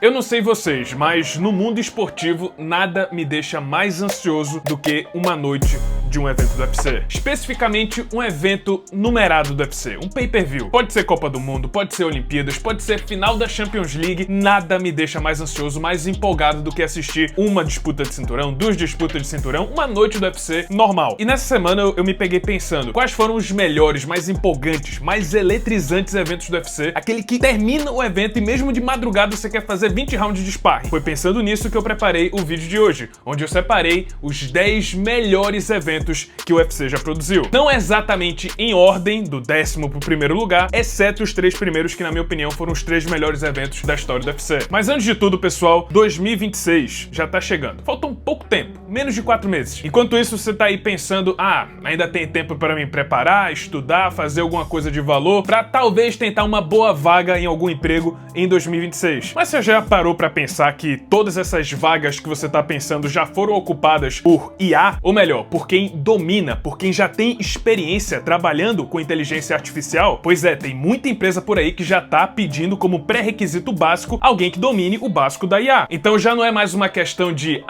Eu não sei vocês, mas no mundo esportivo nada me deixa mais ansioso do que uma noite de um evento do UFC. Especificamente um evento numerado do UFC, um pay-per-view. Pode ser Copa do Mundo, pode ser Olimpíadas, pode ser final da Champions League. Nada me deixa mais ansioso, mais empolgado do que assistir uma disputa de cinturão, duas disputas de cinturão, uma noite do UFC normal. E nessa semana eu me peguei pensando, quais foram os melhores, mais empolgantes, mais eletrizantes eventos do UFC? Aquele que termina o evento e mesmo de madrugada você quer fazer 20 rounds de sparring. Foi pensando nisso que eu preparei o vídeo de hoje, onde eu separei os 10 melhores eventos que o UFC já produziu. Não exatamente em ordem, do 10º pro primeiro lugar, exceto os 3 primeiros que, na minha opinião, foram os 3 melhores eventos da história do UFC. Mas antes de tudo, pessoal, 2026 já tá chegando. Falta um pouco tempo, menos de 4 meses. Enquanto isso, você tá aí pensando, ainda tem tempo para me preparar, estudar, fazer alguma coisa de valor, pra talvez tentar uma boa vaga em algum emprego em 2026. Mas você já parou pra pensar que todas essas vagas que você tá pensando já foram ocupadas por IA? Ou melhor, por quem domina, por quem já tem experiência trabalhando com inteligência artificial? Pois é, tem muita empresa por aí que já tá pedindo como pré-requisito básico alguém que domine o básico da IA. Então já não é mais uma questão de,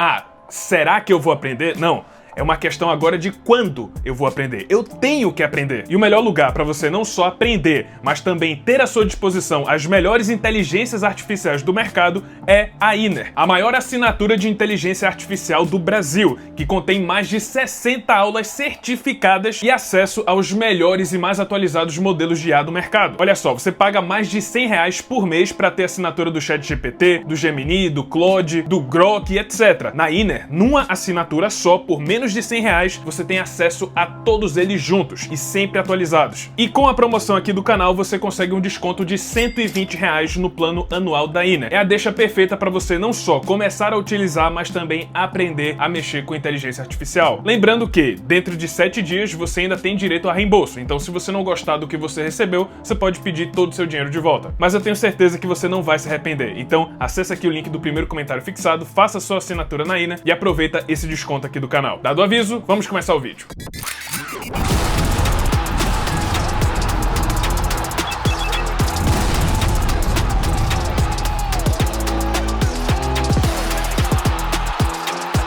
será que eu vou aprender? Não. É uma questão agora de quando eu vou aprender. Eu tenho que aprender. E o melhor lugar para você não só aprender, mas também ter à sua disposição as melhores inteligências artificiais do mercado é a Inner, a maior assinatura de inteligência artificial do Brasil, que contém mais de 60 aulas certificadas e acesso aos melhores e mais atualizados modelos de IA do mercado. Olha só, você paga mais de R$100 por mês para ter assinatura do ChatGPT, do Gemini, do Claude, do Grok, etc. Na Inner, numa assinatura só, por menos de R$100, você tem acesso a todos eles juntos e sempre atualizados. E com a promoção aqui do canal, você consegue um desconto de R$120 no plano anual da Inner. É a deixa perfeita para você não só começar a utilizar, mas também aprender a mexer com inteligência artificial. Lembrando que, dentro de 7 dias, você ainda tem direito a reembolso. Então, se você não gostar do que você recebeu, você pode pedir todo o seu dinheiro de volta. Mas eu tenho certeza que você não vai se arrepender. Então, acessa aqui o link do primeiro comentário fixado, faça sua assinatura na Inner e aproveita esse desconto aqui do canal. Dado o aviso, vamos começar o vídeo.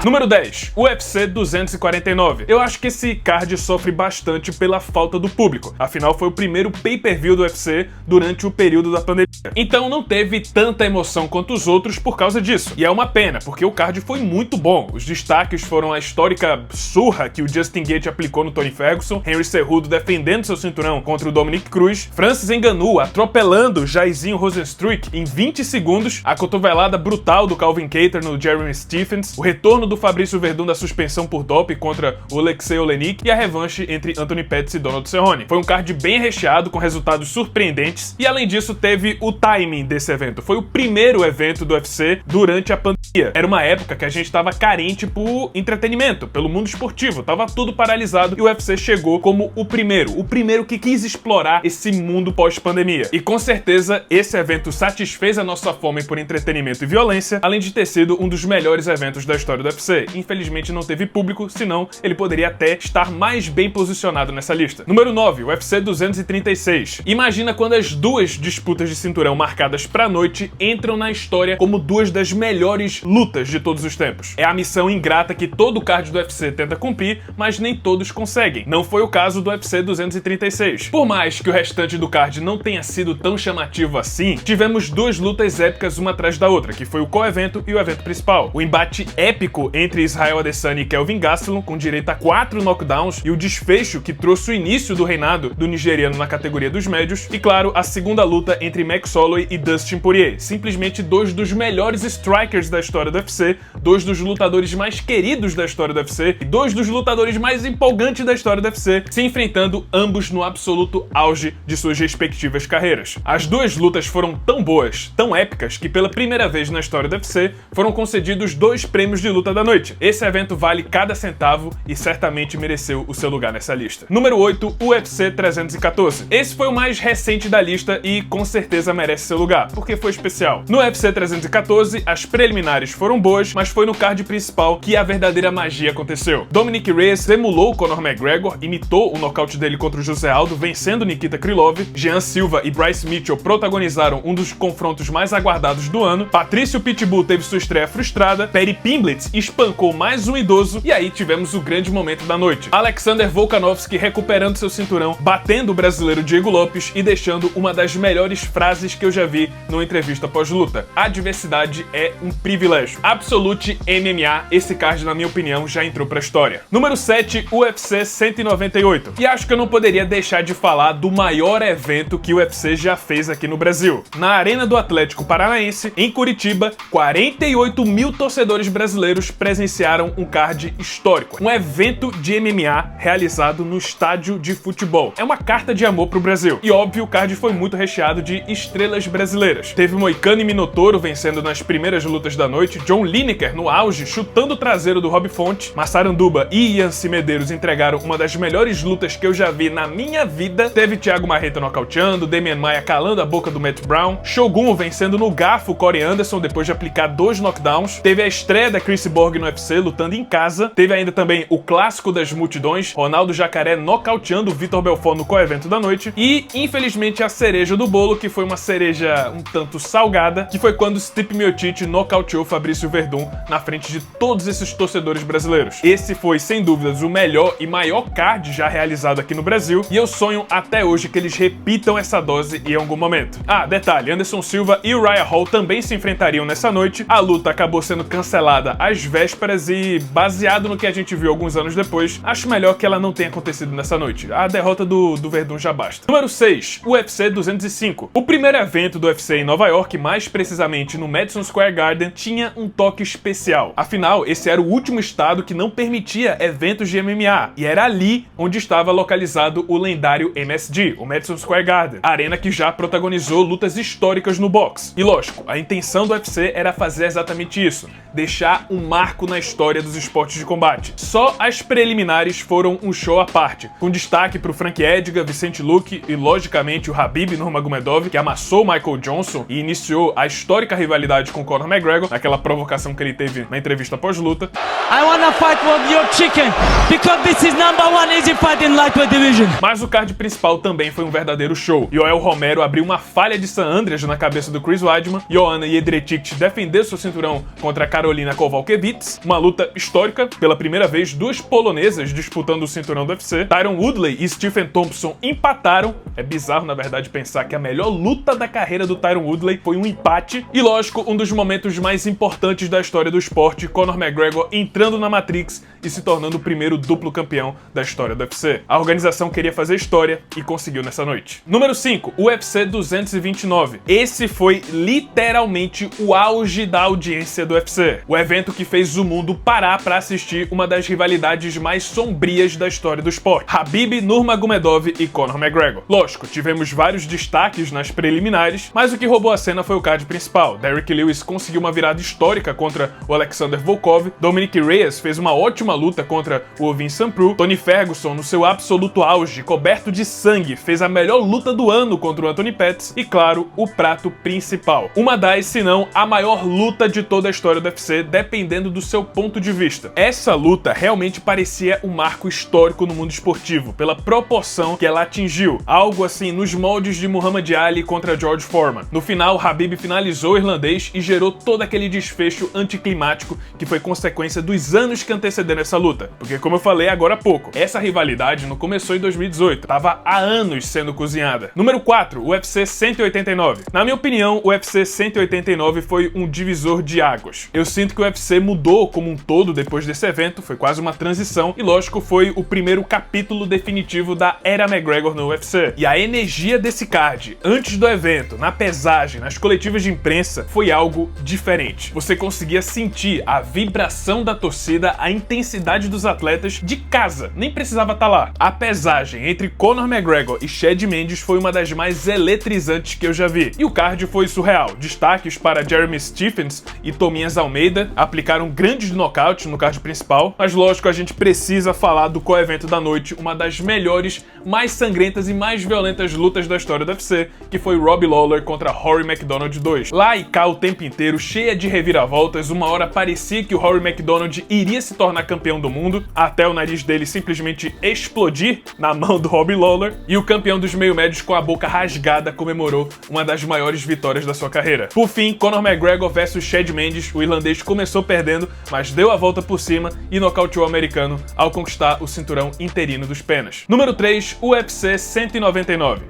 Número 10, UFC 249. Eu acho que esse card sofre bastante pela falta do público. Afinal, foi o primeiro pay-per-view do UFC durante o período da pandemia. Então não teve tanta emoção quanto os outros por causa disso. E é uma pena, porque o card foi muito bom. Os destaques foram a histórica surra que o Justin Gaethje aplicou no Tony Ferguson, Henry Cejudo defendendo seu cinturão contra o Dominick Cruz, Francis Ngannou atropelando Jairzinho Rozenstruik em 20 segundos, a cotovelada brutal do Calvin Kattar no Jeremy Stephens, o retorno do Fabrício Verdun da suspensão por doping contra o Alexei Oleinik e a revanche entre Anthony Pettis e Donald Cerrone. Foi um card bem recheado, com resultados surpreendentes, e além disso teve o timing desse evento. Foi o primeiro evento do UFC durante a pandemia. Era uma época que a gente estava carente por entretenimento, pelo mundo esportivo, tava tudo paralisado e o UFC chegou como o primeiro que quis explorar esse mundo pós-pandemia. E com certeza esse evento satisfez a nossa fome por entretenimento e violência, além de ter sido um dos melhores eventos da história do UFC. Infelizmente não teve público, senão ele poderia até estar mais bem posicionado nessa lista. Número 9, UFC 236. Imagina quando as duas disputas de cinturão marcadas pra noite entram na história como duas das melhores lutas de todos os tempos. É a missão ingrata que todo card do UFC tenta cumprir, mas nem todos conseguem. Não foi o caso do UFC 236. Por mais que o restante do card não tenha sido tão chamativo assim, tivemos duas lutas épicas uma atrás da outra, que foi o co-evento e o evento principal. O embate épico entre Israel Adesanya e Kelvin Gastelum, com direito a 4 knockdowns, e o desfecho que trouxe o início do reinado do nigeriano na categoria dos médios, e claro, a segunda luta entre Max Holloway e Dustin Poirier, simplesmente dois dos melhores strikers da história do UFC, dois dos lutadores mais queridos da história do UFC e dois dos lutadores mais empolgantes da história do UFC, se enfrentando ambos no absoluto auge de suas respectivas carreiras. As duas lutas foram tão boas, tão épicas, que pela primeira vez na história do UFC foram concedidos 2 prêmios de luta da da noite. Esse evento vale cada centavo e certamente mereceu o seu lugar nessa lista. Número 8, UFC 314. Esse foi o mais recente da lista e com certeza merece seu lugar, porque foi especial. No UFC 314, as preliminares foram boas, mas foi no card principal que a verdadeira magia aconteceu. Dominick Reyes emulou o Conor McGregor, imitou o nocaute dele contra o José Aldo, vencendo Nikita Krylov. Jean Silva e Bryce Mitchell protagonizaram um dos confrontos mais aguardados do ano. Patrício Pitbull teve sua estreia frustrada. Perry Pimblett espancou mais um idoso. E aí tivemos o grande momento da noite. Alexander Volkanovski recuperando seu cinturão, batendo o brasileiro Diego Lopes e deixando uma das melhores frases que eu já vi numa entrevista pós-luta. A adversidade é um privilégio. Absolute MMA, esse card, na minha opinião, já entrou pra história. Número 7, UFC 198. E acho que eu não poderia deixar de falar do maior evento que o UFC já fez aqui no Brasil. Na Arena do Atlético Paranaense, em Curitiba, 48 mil torcedores brasileiros presenciaram um card histórico. Um evento de MMA realizado no estádio de futebol. É uma carta de amor pro Brasil. E óbvio, o card foi muito recheado de estrelas brasileiras. Teve Moicano e Minotauro vencendo nas primeiras lutas da noite, John Lineker no auge, chutando o traseiro do Rob Font, Massaranduba e Ian C. Medeiros entregaram uma das melhores lutas que eu já vi na minha vida. Teve Thiago Marreta nocauteando, Demian Maia calando a boca do Matt Brown, Shogun vencendo no garfo Corey Anderson depois de aplicar 2 knockdowns, teve a estreia da Chris Borg no UFC lutando em casa, teve ainda também o clássico das multidões, Ronaldo Jacaré nocauteando Vitor Belfort no co-evento da noite, e infelizmente a cereja do bolo, que foi uma cereja um tanto salgada, que foi quando Stipe Miocic nocauteou Fabrício Verdun na frente de todos esses torcedores brasileiros. Esse foi, sem dúvidas, o melhor e maior card já realizado aqui no Brasil, e eu sonho até hoje que eles repitam essa dose em algum momento. Ah, detalhe, Anderson Silva e Uriah Hall também se enfrentariam nessa noite. A luta acabou sendo cancelada às vésperas e, baseado no que a gente viu alguns anos depois, acho melhor que ela não tenha acontecido nessa noite. A derrota do Verdun já basta. Número 6, UFC 205. O primeiro evento do UFC em Nova York, mais precisamente no Madison Square Garden, tinha um toque especial. Afinal, esse era o último estado que não permitia eventos de MMA, e era ali onde estava localizado o lendário MSG, o Madison Square Garden, a arena que já protagonizou lutas históricas no boxe. E lógico, a intenção do UFC era fazer exatamente isso, deixar um marco na história dos esportes de combate. Só as preliminares foram um show à parte, com destaque pro Frank Edgar, Vicente Luque e, logicamente, o Khabib Nurmagomedov, que amassou Michael Johnson e iniciou a histórica rivalidade com Conor McGregor, naquela provocação que ele teve na entrevista pós-luta. I wanna fight with your chicken, because this is #1 easy fight in lightweight division. Mas o card principal também foi um verdadeiro show. Yoel Romero abriu uma falha de San Andreas na cabeça do Chris Weidman, Joanna Jedrzejczyk defendeu seu cinturão contra Karolina Kowalkiewicz, uma luta histórica, pela primeira vez duas polonesas disputando o cinturão do UFC. Tyron Woodley e Stephen Thompson empataram. É bizarro, na verdade, pensar que a melhor luta da carreira do Tyron Woodley foi um empate. E lógico, um dos momentos mais importantes da história do esporte, Conor McGregor entrando na Matrix e se tornando o primeiro duplo campeão da história do UFC. A organização queria fazer história e conseguiu nessa noite. Número 5, UFC 229. Esse foi literalmente o auge da audiência do UFC. O evento que fez o mundo parar para assistir uma das rivalidades mais sombrias da história do esporte. Khabib Nurmagomedov e Conor McGregor. Lógico, tivemos vários destaques nas preliminares, mas o que roubou a cena foi o card principal. Derrick Lewis conseguiu uma virada histórica contra o Alexander Volkov, Dominick Reyes fez uma ótima luta contra o Ovin Sanprou, Tony Ferguson, no seu absoluto auge, coberto de sangue, fez a melhor luta do ano contra o Anthony Pettis e, claro, o prato principal. Uma das, se não, a maior luta de toda a história do UFC, dependendo do seu ponto de vista. Essa luta realmente parecia um marco histórico no mundo esportivo, pela proporção que ela atingiu. Algo assim nos moldes de Muhammad Ali contra George Foreman. No final, Khabib finalizou o irlandês e gerou todo aquele desfecho anticlimático que foi consequência dos anos que antecederam essa luta. Porque, como eu falei agora há pouco, essa rivalidade não começou em 2018, tava há anos sendo cozinhada. Número 4, UFC 189. Na minha opinião, o UFC 189 foi um divisor de águas. Eu sinto que o UFC mudou como um todo depois desse evento, foi quase uma transição, e lógico, foi o primeiro capítulo definitivo da era McGregor no UFC. E a energia desse card, antes do evento, na pesagem, nas coletivas de imprensa, foi algo diferente. Você conseguia sentir a vibração da torcida, a intensidade dos atletas de casa, nem precisava estar lá. A pesagem entre Conor McGregor e Chad Mendes foi uma das mais eletrizantes que eu já vi. E o card foi surreal. Destaques para Jeremy Stephens e Tomias Almeida, aplicaram grandes nocautes no card principal, mas lógico, a gente precisa falar do co-evento da noite, uma das melhores, mais sangrentas e mais violentas lutas da história do UFC, que foi Robbie Lawler contra Rory MacDonald 2. Lá e cá o tempo inteiro, cheia de reviravoltas, uma hora parecia que o Rory MacDonald iria se tornar campeão do mundo, até o nariz dele simplesmente explodir na mão do Robbie Lawler, e o campeão dos meio-médios com a boca rasgada comemorou uma das maiores vitórias da sua carreira. Por fim, Conor McGregor versus Chad Mendes, o irlandês começou perdendo, mas deu a volta por cima e nocauteou o americano ao conquistar o cinturão interino dos penas. Número 3, UFC 199.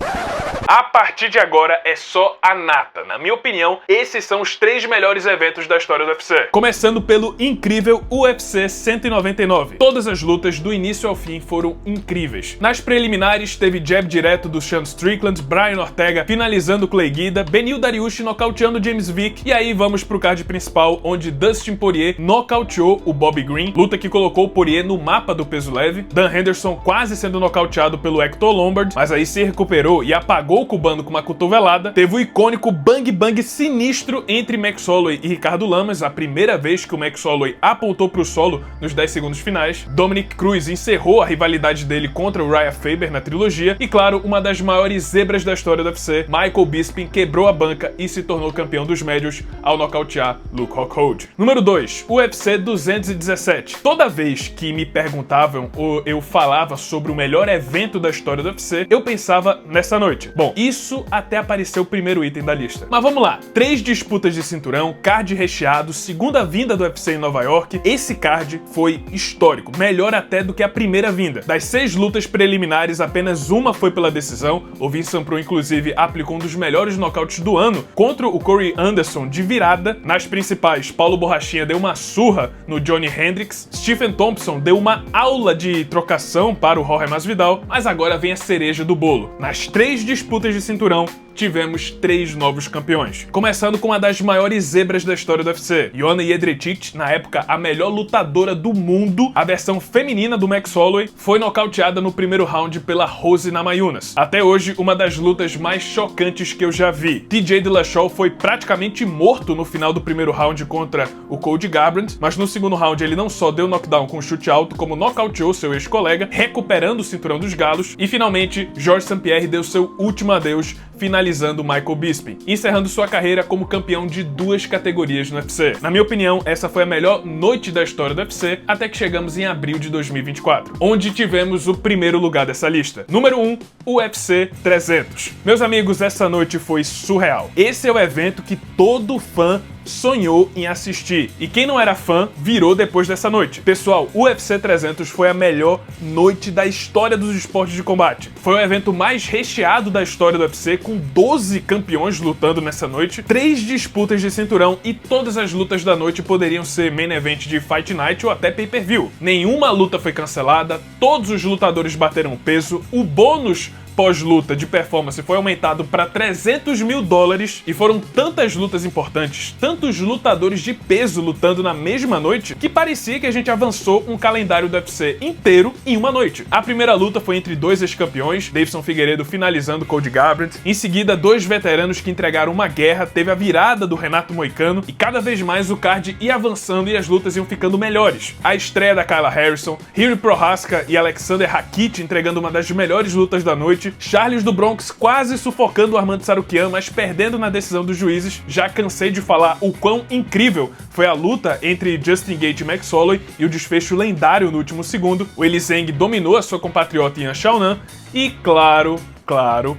A partir de agora é só a nata. Na minha opinião, esses são os 3 melhores eventos da história do UFC. Começando pelo incrível UFC 199. Todas as lutas, do início ao fim, foram incríveis. Nas preliminares, teve jab direto do Sean Strickland, Brian Ortega finalizando Clay Guida, Beneil Dariush nocauteando James Vick, e aí vamos pro card principal, onde Dustin Poirier nocauteou o Bobby Green, luta que colocou o Poirier no mapa do peso leve. Dan Henderson quase sendo nocauteado pelo Hector Lombard, mas aí se recuperou e apagou o cubano com uma cotovelada. Teve o icônico bang bang sinistro entre Max Holloway e Ricardo Lamas, a primeira vez que o Max Holloway apontou pro solo nos 10 segundos finais. Dominick Cruz encerrou a rivalidade dele contra o Urijah Faber na trilogia. E claro, uma das maiores zebras da história do UFC, Michael Bisping quebrou a banca e se tornou campeão dos médios ao nocautear Luke Rockhold. Número 2, UFC 217. Toda vez que me perguntavam ou eu falava sobre o melhor evento da história do UFC, eu pensava nessa noite. Bom, isso até apareceu o primeiro item da lista. Mas vamos lá, 3 disputas de cinturão, card recheado, segunda vinda do UFC em Nova York. Esse card foi histórico, melhor até do que a primeira vinda. Das 6 lutas preliminares, apenas uma foi pela decisão. O Vincent Pro, inclusive, aplicou um dos melhores nocautes do ano contra o Corey Anderson de virada. Nas principais, Paulo Borrachinha deu uma surra no Johnny Hendricks, Stephen Thompson deu uma aula de trocação para o Jorge Masvidal, mas agora vem a cereja do bolo. Nas 3 disputas de cinturão, tivemos 3 novos campeões. Começando com uma das maiores zebras da história do UFC. Joanna Jedrzejczyk, na época a melhor lutadora do mundo, a versão feminina do Max Holloway, foi nocauteada no primeiro round pela Rose Namajunas. Até hoje, uma das lutas mais chocantes que eu já vi. TJ Dillashaw foi praticamente morto no final do primeiro round contra o Cody Garbrandt, mas no segundo round ele não só deu knockdown com chute alto, como nocauteou seu ex-colega, recuperando o cinturão dos galos, e finalmente, Georges St-Pierre deu seu último adeus, finalizando Michael Bisping, encerrando sua carreira como campeão de 2 categorias no UFC. Na minha opinião, essa foi a melhor noite da história do UFC, até que chegamos em abril de 2024, onde tivemos o primeiro lugar dessa lista. Número 1, UFC 300. Meus amigos, essa noite foi surreal. Esse é o evento que todo fã sonhou em assistir, e quem não era fã virou depois dessa noite. Pessoal, o UFC 300 foi a melhor noite da história dos esportes de combate. Foi o evento mais recheado da história do UFC, com 12 campeões lutando nessa noite, 3 disputas de cinturão, e todas as lutas da noite poderiam ser main event de Fight Night ou até pay-per-view. Nenhuma luta foi cancelada, todos os lutadores bateram peso, o bônus pós-luta de performance foi aumentado para $300 mil, e foram tantas lutas importantes, tantos lutadores de peso lutando na mesma noite, que parecia que a gente avançou um calendário do UFC inteiro em uma noite. A primeira luta foi entre 2 ex-campeões, Deiveson Figueiredo finalizando Cody Garbrandt. Em seguida, 2 veteranos que entregaram uma guerra, teve a virada do Renato Moicano, e cada vez mais o card ia avançando e as lutas iam ficando melhores. A estreia da Kayla Harrison, Jiri Prochazka e Alexander Rakic entregando uma das melhores lutas da noite, Charles do Bronx quase sufocando o Armando Tsarukyan, mas perdendo na decisão dos juízes. Já cansei de falar o quão incrível foi a luta entre Justin Gaethje e Max Holloway, e o desfecho lendário no último segundo. O Weili Zhang dominou a sua compatriota Yan Xiaonan, e claro,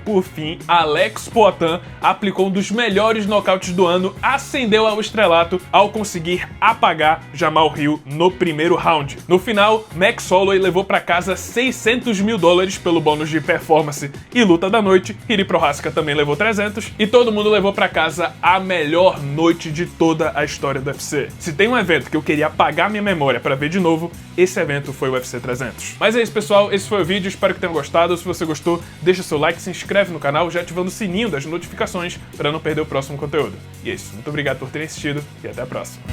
por fim, Alex Poatan aplicou um dos melhores nocautes do ano, ascendeu ao estrelato ao conseguir apagar Jamal Hill no primeiro round. No final, Max Holloway levou para casa $600 mil pelo bônus de performance e luta da noite. Jiri Prochazka também levou 300, e todo mundo levou para casa a melhor noite de toda a história do UFC. Se tem um evento que eu queria apagar minha memória para ver de novo, esse evento foi o UFC 300. Mas é isso, pessoal, esse foi o vídeo, espero que tenham gostado. Se você gostou, deixa seu like, se inscreve no canal, já ativando o sininho das notificações para não perder o próximo conteúdo. E é isso, muito obrigado por terem assistido e até a próxima.